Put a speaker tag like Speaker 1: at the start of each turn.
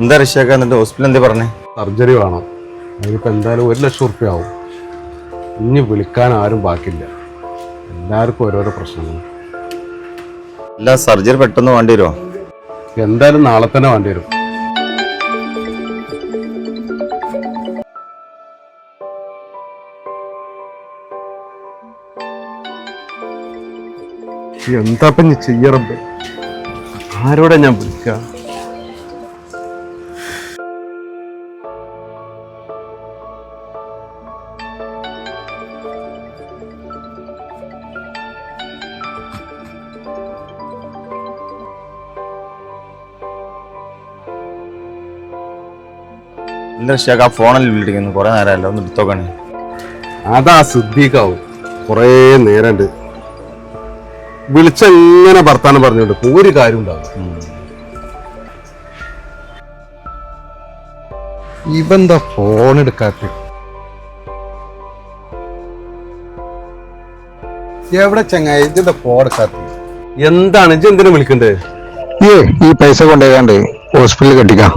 Speaker 1: എന്താ ഋഷിയൊക്കെ എന്നിട്ട് ഹോസ്പിറ്റൽ എന്താ പറഞ്ഞേ?
Speaker 2: സർജറി വേണം. അതിനിപ്പോൾ എന്തായാലും 1,00,000 റുപ്യ ആവും. ഇനി വിളിക്കാൻ ആരും ബാക്കിയില്ല. എല്ലാവർക്കും ഓരോരോ പ്രശ്നങ്ങൾ.
Speaker 1: അല്ല, സർജറി പെട്ടെന്ന് വേണ്ടി വരുമോ?
Speaker 2: എന്തായാലും നാളെ തന്നെ വേണ്ടി വരും. എന്താ ഇനി ചെയ്യറമ്പ്? ആരോടെ ഞാൻ വിളിക്കുക?
Speaker 1: എന്താ ഋഷിയൊക്കെ ആ ഫോണിൽ വിളിക്കുന്നു? കുറെ നേരമല്ലോ, ഒന്ന് എടുത്തോക്കണേ.
Speaker 2: അതാ സിദ്ദീഖാവും. കുറേ നേരണ്ട് വിളിച്ചെങ്ങനെ വർത്താനം പറഞ്ഞോണ്ട് ഒരു കാര്യം ഉണ്ടാവും. ഇവന്താ ഫോൺ എടുക്കാത്ത? എവിടെ ചങ്ങായി ഇതിന്റെ ഫോൺ എടുക്കാത്ത? എന്താണ് ഇജ്ജ് എന്തിനാ വിളിക്കണ്ടേ?
Speaker 3: ഈ പൈസ കൊണ്ടുപോയാണ്ട് ഹോസ്പിറ്റലിൽ കെട്ടിക്കാം.